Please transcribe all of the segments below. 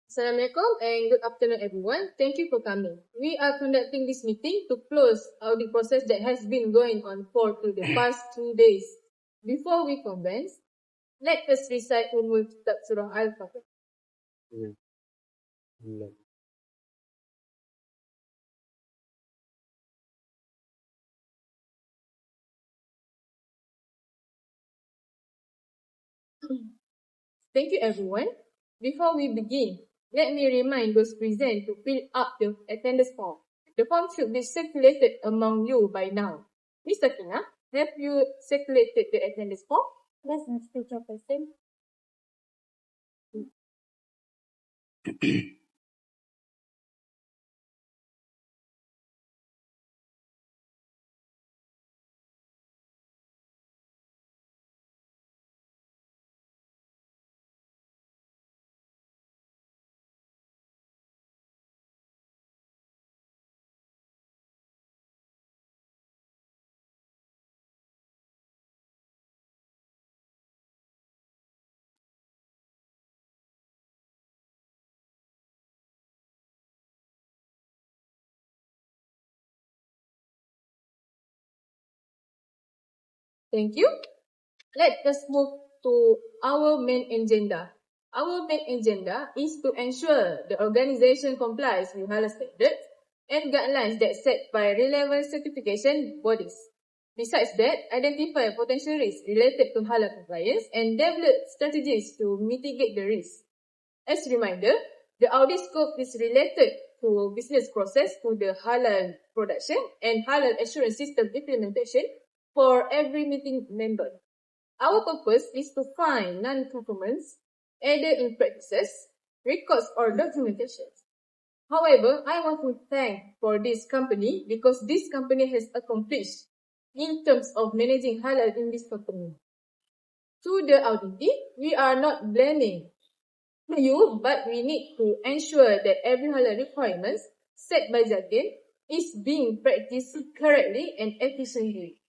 Assalamualaikum and good afternoon everyone. Thank you for coming. We are conducting this meeting to close audit process that has been going on for the past 2 days. Before we commence, let us recite Ummul Kitab Surah Al-Fatihah. Thank you everyone. Before we begin, let me remind those present to fill up the attendance form. The form should be circulated among you by now. Ms. SAKINAH, have you circulated the attendance form? Yes, Mr. Chairperson. Thank you. Let us move to our main agenda. Our main agenda is to ensure the organization complies with Halal standards and guidelines that set by relevant certification bodies. Besides that, identify potential risks related to Halal compliance and develop strategies to mitigate the risks. As a reminder, the audit scope is related to business process to the Halal production and Halal assurance system implementation for every meeting member. Our purpose is to find non-performance, either in practices, records, or documentations. However, I want to thank for this company because this company has accomplished in terms of managing Halal in this company. To the auditee, we are not blaming you, but we need to ensure that every Halal requirements set by Zakin is being practiced correctly and efficiently.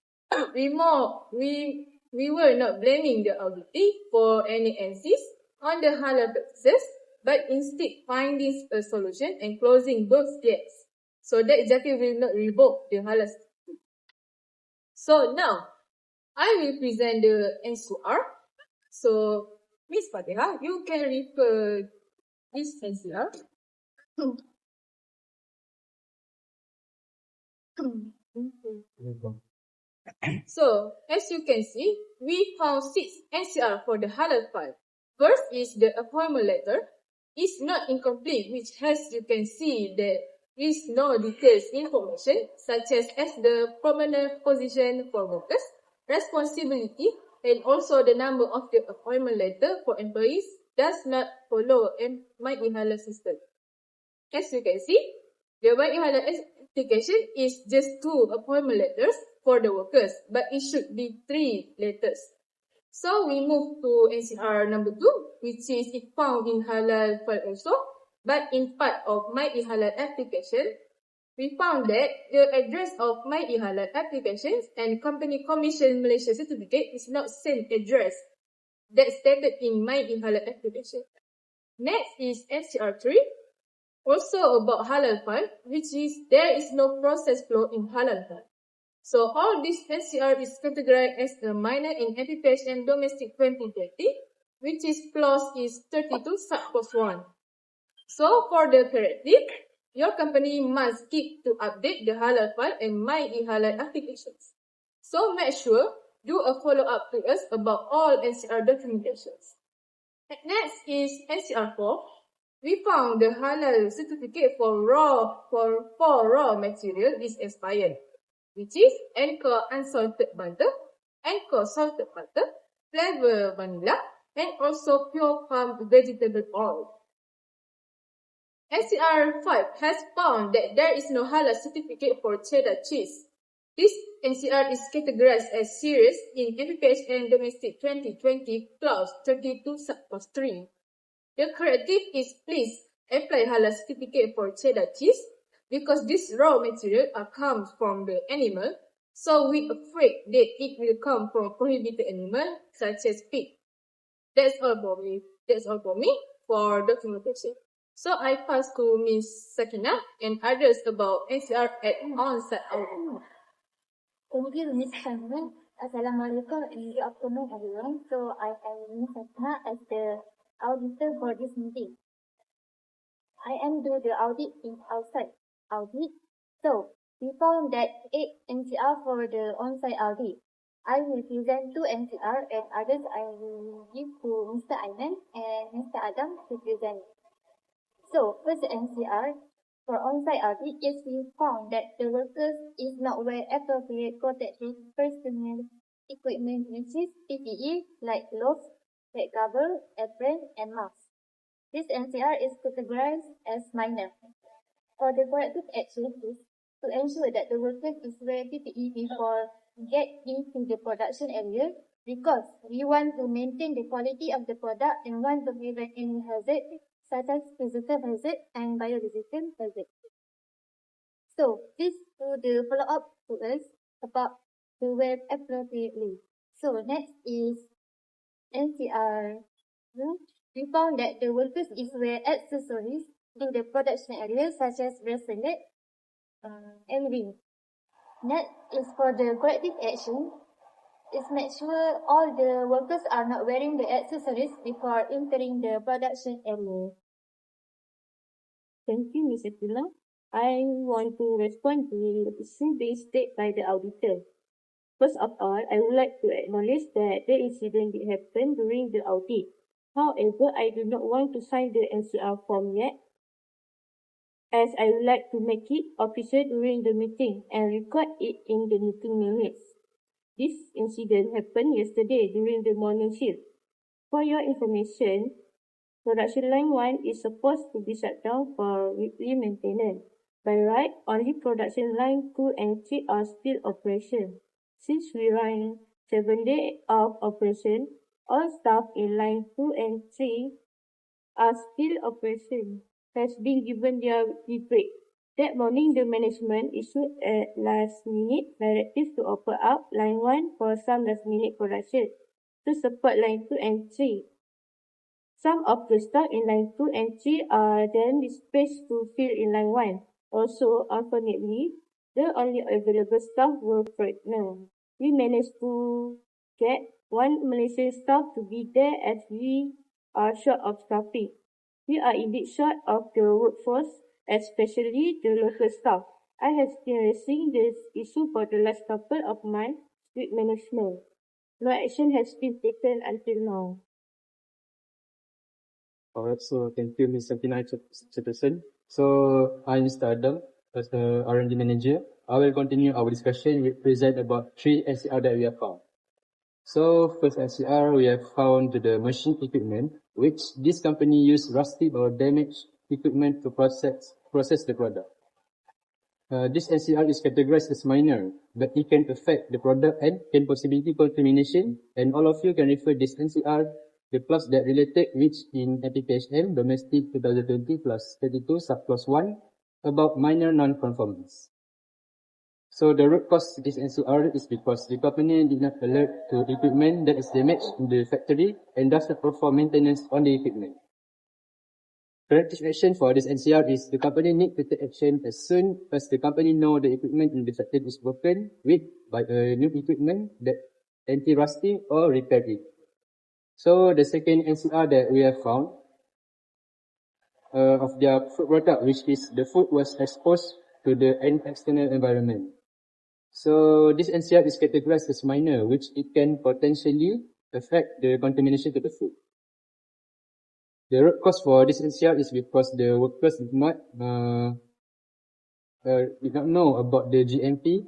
We were not blaming the auditee for any NCs on the Halal practices, but instead finding a solution and closing those gaps so that Zakin will not revoke the Halal certificate. So now, I will present the NCR. So, Ms. Fatihah, you can refer this NCR. So, as you can see, we found 6 NCR for the Halal file. First is the appointment letter. It's not incomplete, which as you can see, there is no details information such as the permanent position for workers, responsibility, and also the number of the appointment letter for employees does not follow MOHD Halal system. As you can see, the MOHD Halal application is just 2 appointment letters for the workers, but it should be 3 letters. So we move to NCR number 2, which is found in Halal file also, but in part of MOHD Halal application, we found that the address of MOHD Halal applications and Company Commission Malaysia certificate is not same address that stated in MOHD Halal application. Next is NCR 3, also about Halal file, which is there is no process flow in Halal file. So all this NCR is categorized as a minor in FPH and domestic 2020, which is clause is 32 sub-clause 1. So for the corrective, your company must keep to update the Halal file and MOHD Halal applications. So make sure do a follow-up to us about all NCR documentations. Next is NCR 4. We found the Halal certificate for raw material is expired, which is Anchor unsalted butter, Anchor salted butter, flavor vanilla, and also pure palm vegetable oil. NCR 5 has found that there is no halal certificate for cheddar cheese. This NCR is categorized as serious in FPHN Domestic 2020 Clause 32 Subclause 3. The corrective is please apply halal certificate for cheddar cheese because this raw material comes from the animal, so we afraid that it will come from prohibited animal such as pig. That's all for me. For documentation. So I pass to Ms. Sakinah and others about NCR at on-site audit. Thank you, Ms. Shannon. Assalamualaikum and good afternoon, everyone. So I am Ms. Sakinah as the auditor for this meeting. I am doing the audit in outside audit. So we found that 8 NCR for the on-site audit. I will present 2 NCR and others I will give to Mr. AIMAN and Mr. Adam to present. So first NCR for on-site audit is we found that the workers is not wear appropriate protective personal equipment which is PPE like gloves, head cover, apron and mask. This NCR is categorized as minor. For the corrective action is to ensure that the workers is wear PPE before get into the production area because we want to maintain the quality of the product and want to prevent any hazard such as physical hazard and biological hazard. So this to the follow-up to us about the wear appropriately. So next is NCR. We found that the workers is wear accessories in the production area such as bracelet and ring. Next is for the corrective action. Is make sure all the workers are not wearing the accessories before entering the production area. Thank you, Ms. Abdullah. I want to respond to the issue being stated by the auditor. First of all, I would like to acknowledge that the incident did happen during the audit. However, I do not want to sign the NCR form yet, as I would like to make it official during the meeting and record it in the meeting minutes. This incident happened yesterday during the morning shift. For your information, production line 1 is supposed to be shut down for weekly maintenance. By right, only production line 2 and 3 are still operation. Since we run 7 days of operation, all staff in line 2 and 3 are still operation, has been given their weekly break. That morning, the management issued a last-minute directive to open up line 1 for some last-minute production to support line 2 and 3. Some of the staff in line 2 and 3 are then dispatched to fill in line 1. Also, unfortunately, the only available staff were pregnant. We managed to get 1 Malaysian staff to be there as we are short of staffing. We are indeed short of the workforce, especially the local staff. I have been raising this issue for the last couple of months with management. No action has been taken until now. Alright, so thank you, Ms. Sakinah Chairperson. So, I'm Mr. Adam, as the R&D manager. I will continue our discussion with present about 3 NCR that we have found. So, first NCR, we have found the machine equipment, which this company used rusty or damaged equipment to process the product. This NCR is categorized as minor, but it can affect the product and can possibility contamination. And all of you can refer this NCR, the clause that related, which in APPHM Domestic 2020 plus 32 subclause 1 about minor non-conformance. So the root cause of this NCR is because the company did not alert to equipment that is damaged in the factory and does not perform maintenance on the equipment. Corrective action for this NCR is the company need to take action as soon as the company know the equipment in the factory is broken with by a new equipment that anti-rusty or repair it. So the second NCR that we have found of their food product, which is the food was exposed to the external environment. So this NCR is categorized as minor, which it can potentially affect the contamination to the food. The root cause for this NCR is because the workers did not know about the GMP,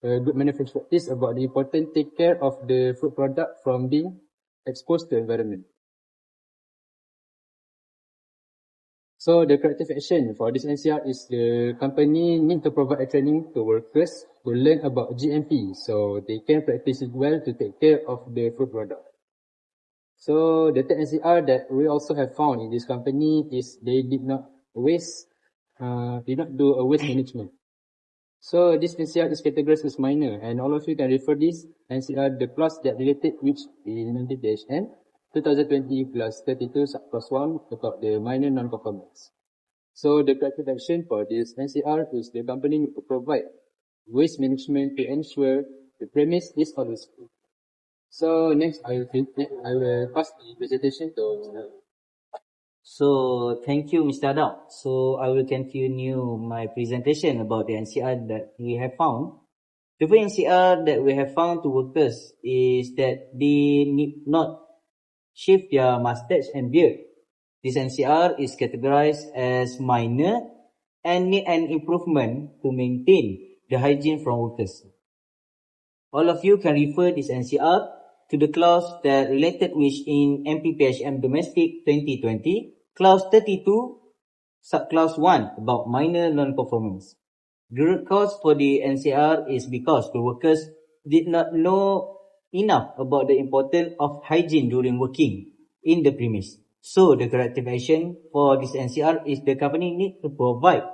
good manufacturing practice, about the important take care of the food product from being exposed to the environment. So the corrective action for this NCR is the company need to provide a training to workers to learn about GMP so they can practice it well to take care of the food product. So the third NCR that we also have found in this company is they did not do a waste management. So this NCR is categorized as minor, and all of you can refer this NCR the clause that related which in AHM 2020 plus 32 plus 1 about the minor non-conformance. So the corrective action for this NCR is the company need to provide waste management to ensure the premise is always good. So next I will pass the presentation to Mr. So thank you, Mr. Adam. So I will continue my presentation about the NCR that we have found. The first NCR that we have found to workers is that they need not shave their mustache and beard. This NCR is categorized as minor and need an improvement to maintain the hygiene from workers. All of you can refer this NCR to the clause that related which in MPPHM Domestic 2020, clause 32, subclause 1 about minor non-performance. The root cause for the NCR is because the workers did not know enough about the importance of hygiene during working in the premise. So the corrective action for this NCR is the company need to provide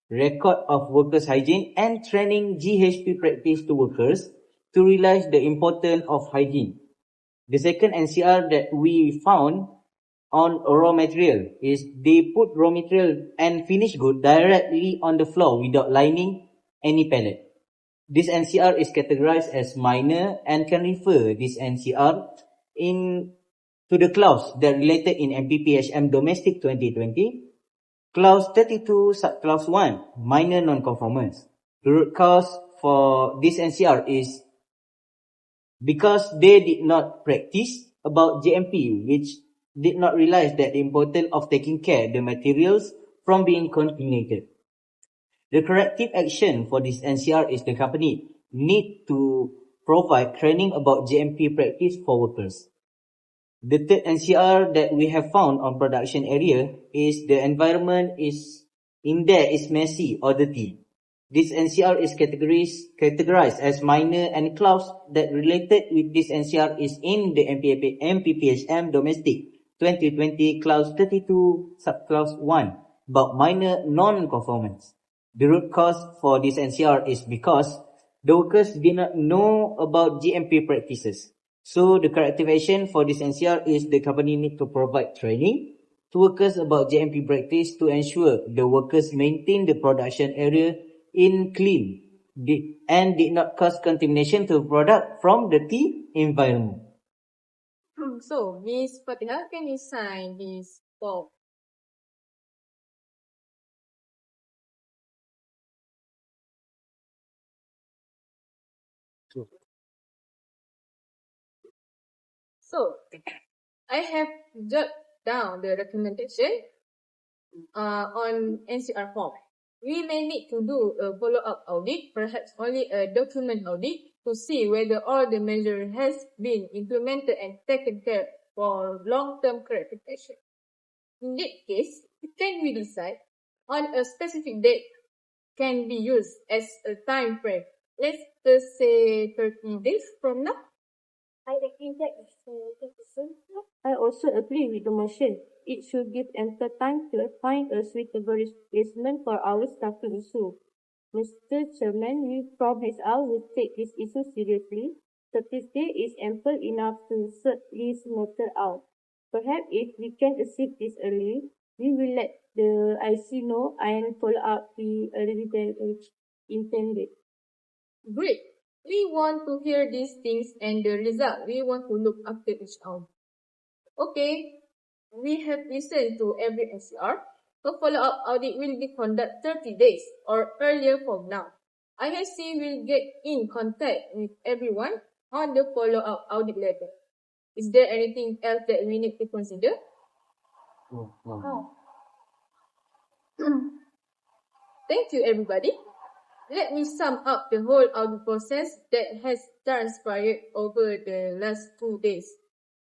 record of workers' hygiene and training GHP practice to workers to realize the importance of hygiene. The second NCR that we found on raw material is they put raw material and finished good directly on the floor without lining any pallet. This NCR is categorized as minor and can refer this NCR to the clause that related in MPPHM Domestic 2020, clause 32 subclause 1, minor non-conformance. The root cause for this NCR is because they did not practice about GMP, which did not realize that the importance of taking care the materials from being contaminated. The corrective action for this NCR is the company need to provide training about GMP practice for workers. The third NCR that we have found on production area is the environment is messy or dirty. This NCR is categorized as minor and clause that related with this NCR is in the MPPHM Domestic 2020 clause 32 subclause 1 about minor non-conformance. The root cause for this NCR is because the workers did not know about GMP practices. So the corrective action for this NCR is the company need to provide training to workers about GMP practice to ensure the workers maintain the production area in clean and did not cause contamination to the product from dirty environment. So, Miss Fatiha, can you sign this form? So, I have jotted down the recommendation on NCR form. We may need to do a follow-up audit, perhaps only a document audit, to see whether all the measure has been implemented and taken care for long-term corrective action. In that case, can we decide on a specific date can be used as a time frame? Let's just say 30 days from now. I agree that is I also agree with the motion. It should give ample time to find a suitable replacement for our staffing issue. Mr. Chairman, we from HR will take this issue seriously. 30 days is ample enough to sort this matter out. Perhaps if we can achieve this early, we will let the IC know and follow up the early intended. Great. We want to hear these things and the result. We want to look after each other. Okay, we have listened to every NCR. A follow-up audit will be conducted 30 days or earlier from now. IHC will get in contact with everyone on the follow-up audit level. Is there anything else that we need to consider? no. Thank you, everybody. Let me sum up the whole audit process that has transpired over the last 2 days.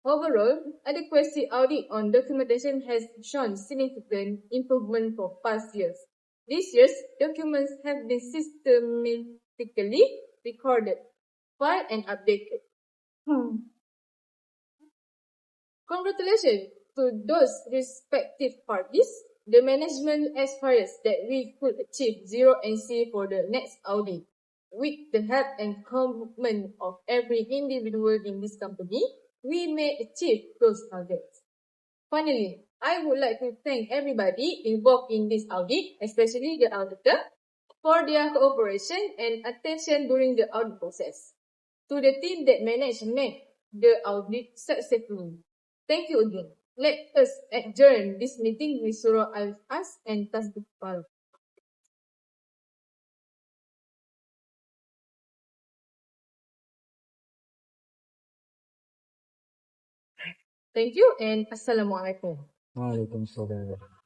Overall, adequacy audit on documentation has shown significant improvement for past years. This year's documents have been systematically recorded, filed, and updated. Congratulations to those respective parties. The management aspires that we could achieve zero NC for the next audit. With the help and commitment of every individual in this company, we may achieve those targets. Finally, I would like to thank everybody involved in this audit, especially the auditor, for their cooperation and attention during the audit process. To the team that managed to make the audit successfully, thank you again. Let us adjourn this meeting with Surah Al-As and Tasbih Al. Thank you and Assalamualaikum. Waalaikumsalam.